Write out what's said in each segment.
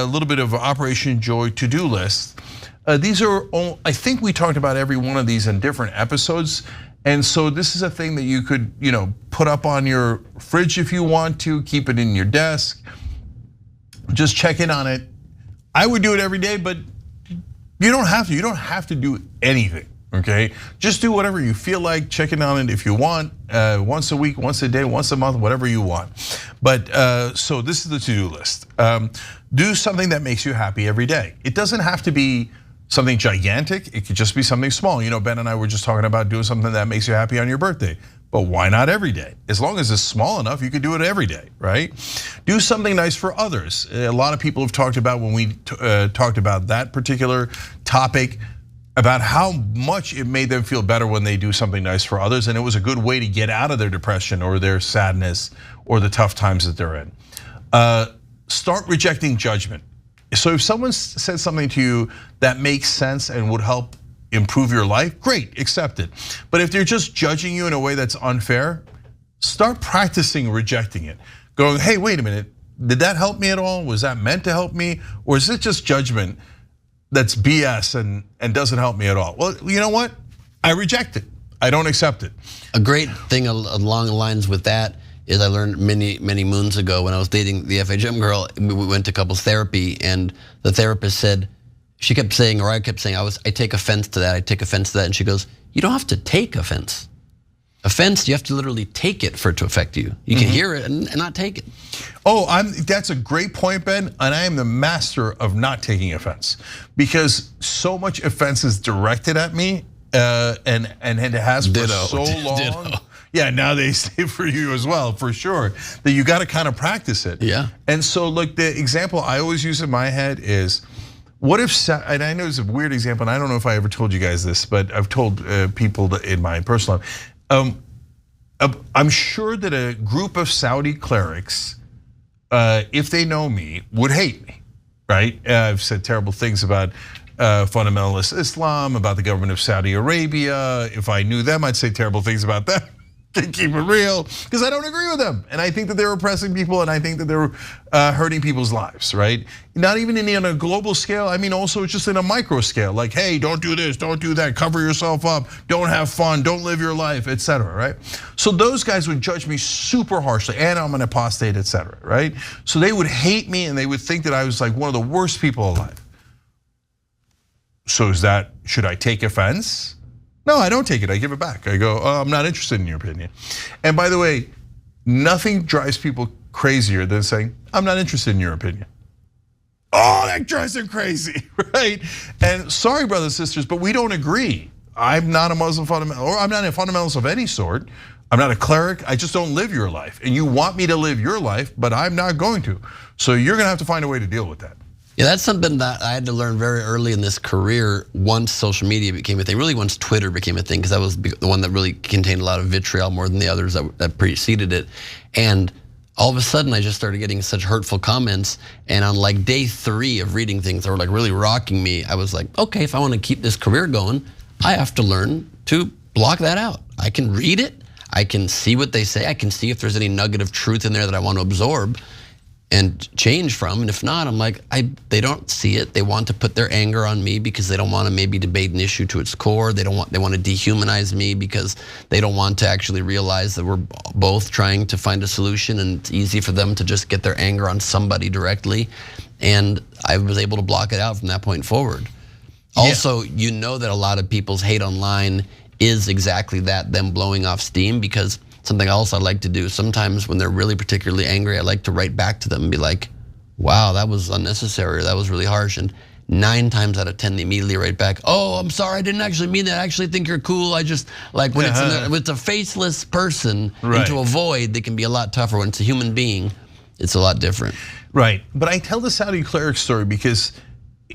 a little bit of Operation Joy to-do list. These are, I think we talked about every one of these in different episodes. And so this is a thing that you could, put up on your fridge if you want to, keep it in your desk. Just check in on it. I would do it every day, but you don't have to. You don't have to do anything, okay? Just do whatever you feel like, check in on it if you want, once a week, once a day, once a month, whatever you want. But so this is the to-do list. Do something that makes you happy every day. It doesn't have to be something gigantic, it could just be something small. Ben and I were just talking about doing something that makes you happy on your birthday. But why not every day? As long as it's small enough, you could do it every day, right? Do something nice for others. A lot of people have talked about, when we talked about that particular topic, about how much it made them feel better when they do something nice for others. And it was a good way to get out of their depression or their sadness or the tough times that they're in. Start rejecting judgment. So if someone said something to you that makes sense and would help improve your life, great, accept it. But if they're just judging you in a way that's unfair, start practicing rejecting it. Going, hey, wait a minute, did that help me at all? Was that meant to help me? Or is it just judgment that's BS and doesn't help me at all? Well, you know what? I reject it. I don't accept it. A great thing along the lines with that is I learned many moons ago when I was dating the FHM girl. We went to couples therapy, and the therapist said, she kept saying, or I kept saying, I take offense to that, I take offense to that. And she goes, you don't have to take offense. Offense, you have to literally take it for it to affect you. You can hear it and not take it. Oh, that's a great point, Ben. And I am the master of not taking offense, because so much offense is directed at me, and it has for so long. Ditto. Yeah, now they say for you as well, for sure, that you got to kind of practice it. Yeah. And so, look, the example I always use in my head is, what if, and I know it's a weird example, and I don't know if I ever told you guys this, but I've told people in my personal life. I'm sure that a group of Saudi clerics, if they know me, would hate me, right? I've said terrible things about fundamentalist Islam, about the government of Saudi Arabia. If I knew them, I'd say terrible things about them. Keep it real, because I don't agree with them. And I think that they're oppressing people, and I think that they're hurting people's lives, right? Not even on a global scale, I mean also just in a micro scale. Like, hey, don't do this, don't do that, cover yourself up, don't have fun, don't live your life, etc. right? So those guys would judge me super harshly, and I'm an apostate, etc. right? So they would hate me, and they would think that I was like one of the worst people alive. So should I take offense? No, I don't take it, I give it back. I go, oh, I'm not interested in your opinion. And by the way, nothing drives people crazier than saying, I'm not interested in your opinion. Oh, that drives them crazy, right? And sorry, brothers and sisters, but we don't agree. I'm not a Muslim fundamentalist, or I'm not a fundamentalist of any sort. I'm not a cleric, I just don't live your life. And you want me to live your life, but I'm not going to. So you're gonna have to find a way to deal with that. Yeah, that's something that I had to learn very early in this career once social media became a thing, really once Twitter became a thing, because that was the one that really contained a lot of vitriol more than the others that preceded it. And all of a sudden I just started getting such hurtful comments, and on like day 3 of reading things that were like really rocking me, I was like, okay, if I want to keep this career going, I have to learn to block that out. I can read it, I can see what they say, I can see if there's any nugget of truth in there that I want to absorb and change from, and if not, I'm like, they don't see it. They want to put their anger on me because they don't want to maybe debate an issue to its core. They want to dehumanize me because they don't want to actually realize that we're both trying to find a solution, and it's easy for them to just get their anger on somebody directly. And I was able to block it out from that point forward. Yeah. Also, you know that a lot of people's hate online is exactly that, them blowing off steam, because something else I like to do, sometimes when they're really particularly angry, I like to write back to them and be like, wow, that was unnecessary, or that was really harsh. And 9 times out of 10, they immediately write back, oh, I'm sorry, I didn't actually mean that. I actually think you're cool. I just, like when it's a faceless person into a void, they can be a lot tougher. When it's a human being, it's a lot different. Right, but I tell the Saudi cleric story because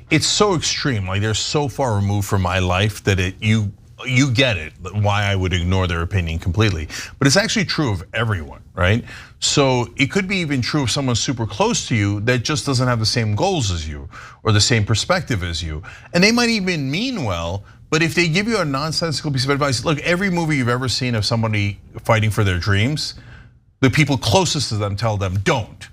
it's so extreme. Like, they're so far removed from my life that you get it, why I would ignore their opinion completely. But it's actually true of everyone, right? So it could be even true of someone super close to you that just doesn't have the same goals as you or the same perspective as you. And they might even mean well, but if they give you a nonsensical piece of advice, look, every movie you've ever seen of somebody fighting for their dreams, the people closest to them tell them, don't.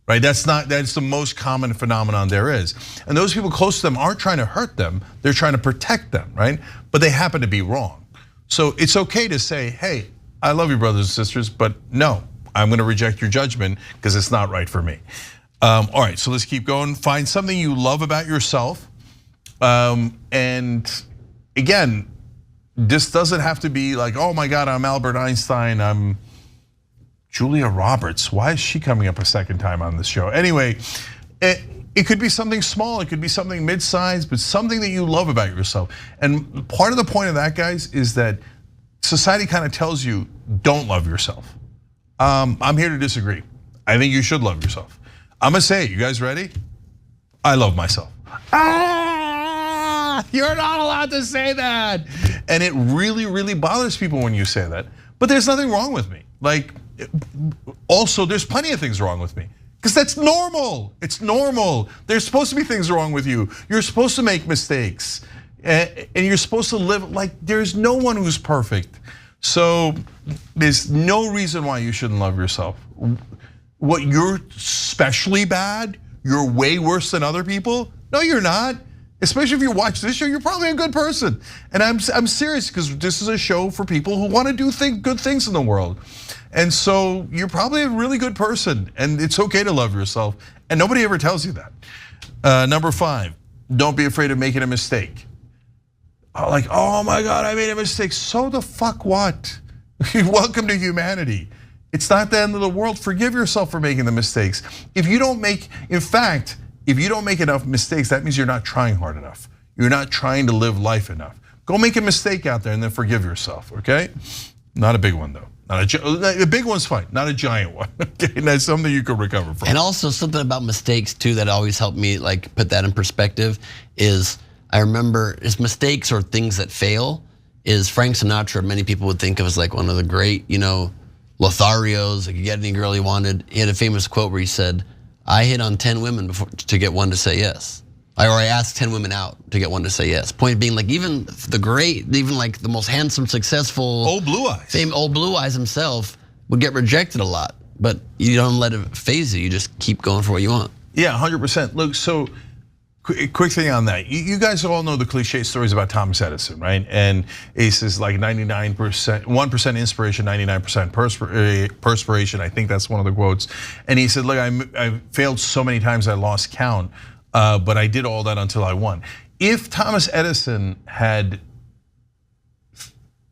right? That's the most common phenomenon there is. And those people close to them aren't trying to hurt them, they're trying to protect them, right? But they happen to be wrong. So it's okay to say, hey, I love you, brothers and sisters, but no, I'm gonna reject your judgment because it's not right for me. All right, so let's keep going. Find something you love about yourself. And again, this doesn't have to be like, oh my God, I'm Albert Einstein, I'm Julia Roberts. Why is she coming up a second time on this show? Anyway, it could be something small, it could be something mid-sized, but something that you love about yourself. And part of the point of that, guys, is that society kind of tells you, don't love yourself. I'm here to disagree. I think you should love yourself. I'm gonna say it, you guys ready? I love myself. You're not allowed to say that. And it really, really bothers people when you say that. But there's nothing wrong with me. Like, also, there's plenty of things wrong with me. Because that's normal, it's normal. There's supposed to be things wrong with you. You're supposed to make mistakes. And you're supposed to live, like there's no one who's perfect. So there's no reason why you shouldn't love yourself. What, you're especially bad? You're way worse than other people? No, you're not. Especially if you watch this show, you're probably a good person. And I'm serious, because this is a show for people who want to do good things in the world. And so you're probably a really good person, and it's okay to love yourself, and nobody ever tells you that. Number 5, don't be afraid of making a mistake. Like, oh my God, I made a mistake. So the fuck what? Welcome to humanity. It's not the end of the world. Forgive yourself for making the mistakes. If you don't make enough mistakes, that means you're not trying hard enough. You're not trying to live life enough. Go make a mistake out there and then forgive yourself, okay? Not a big one though. A big one's fine, not a giant one. Okay, and that's something you can recover from. And also something about mistakes too that always helped me like put that in perspective is I remember is mistakes or things that fail is Frank Sinatra. Many people would think of as like one of the great, Lotharios. He could get any girl he wanted. He had a famous quote where he said, "I hit on 10 women to get one to say yes." Or I asked 10 women out to get one to say yes. Point being, like even like the most handsome, successful, Old Blue Eyes, Old Blue Eyes himself would get rejected a lot. But you don't let it phase you. You just keep going for what you want. Yeah, 100%. Look, so quick thing on that. You guys all know the cliche stories about Thomas Edison, right? And he says like 99%, 1% inspiration, 99% perspiration. I think that's one of the quotes. And he said, look, I failed so many times I lost count. But I did all that until I won. If Thomas Edison had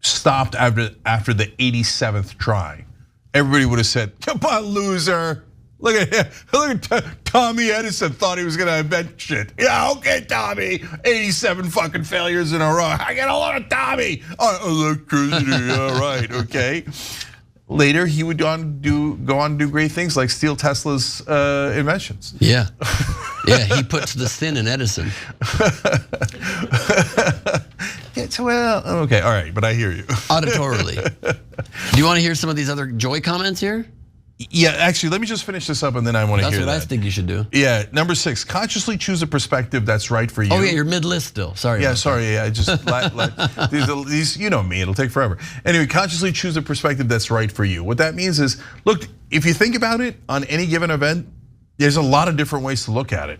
stopped after the 87th try, everybody would have said, "Come on, loser! Look at him! Look at Tommy Edison thought he was gonna invent shit. Yeah, okay, Tommy. 87 fucking failures in a row. I got a lot of Tommy. Electricity. All right, okay." Later, he would go on to do great things like steal Tesla's inventions. Yeah, he puts the sin in Edison. Well, okay, all right, but I hear you. Auditorily. Do you want to hear some of these other joy comments here? Yeah, actually, let me just finish this up and then I want to hear that. That's what I think you should do. Yeah, number 6, consciously choose a perspective that's right for you. Oh yeah, you're mid-list still, sorry. Yeah, sorry, yeah, I just, these, you know me, it'll take forever. Anyway, consciously choose a perspective that's right for you. What that means is, look, if you think about it, on any given event, there's a lot of different ways to look at it.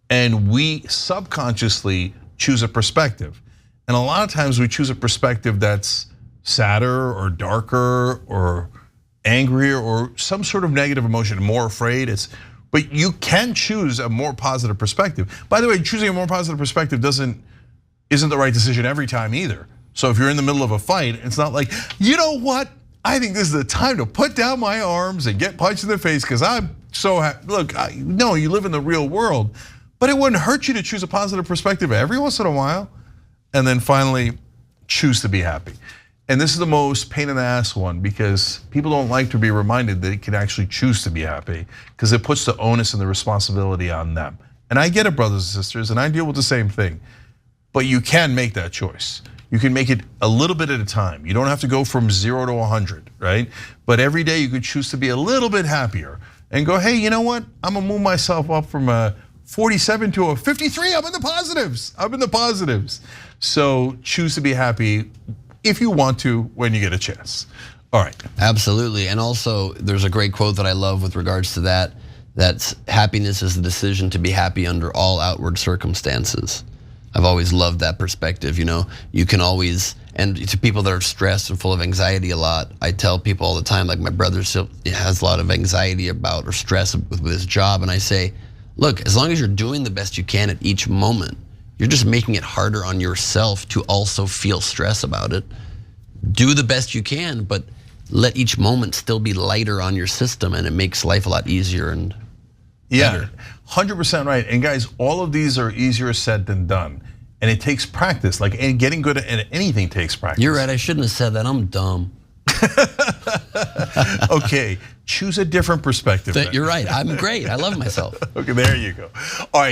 And we subconsciously choose a perspective. And a lot of times we choose a perspective that's sadder or darker or angrier or some sort of negative emotion, more afraid. But you can choose a more positive perspective. By the way, choosing a more positive perspective isn't the right decision every time either. So if you're in the middle of a fight, it's not like, you know what? I think this is the time to put down my arms and get punched in the face because I'm so happy. Look, no, you live in the real world, but it wouldn't hurt you to choose a positive perspective every once in a while. And then finally, choose to be happy. And this is the most pain in the ass one because people don't like to be reminded that it can actually choose to be happy because it puts the onus and the responsibility on them. And I get it, brothers and sisters, and I deal with the same thing. But you can make that choice. You can make it a little bit at a time. You don't have to go from 0 to 100, right? But every day you could choose to be a little bit happier and go, hey, you know what? I'm gonna move myself up from a 47 to a 53. I'm in the positives. So choose to be happy if you want to, when you get a chance. All right. Absolutely, and also there's a great quote that I love with regards to that That's happiness is the decision to be happy under all outward circumstances. I've always loved that perspective. You can always, and to people that are stressed and full of anxiety a lot, I tell people all the time, like my brother still has a lot of anxiety about or stress with his job, and I say, look, as long as you're doing the best you can at each moment, you're just making it harder on yourself to also feel stress about it. Do the best you can, but let each moment still be lighter on your system, and it makes life a lot easier and better. 100% right. And guys, all of these are easier said than done. And it takes practice. Like, and getting good at anything takes practice. You're right, I shouldn't have said that, I'm dumb. Okay, choose a different perspective. You're right, I'm great, I love myself. Okay, there you go. All right.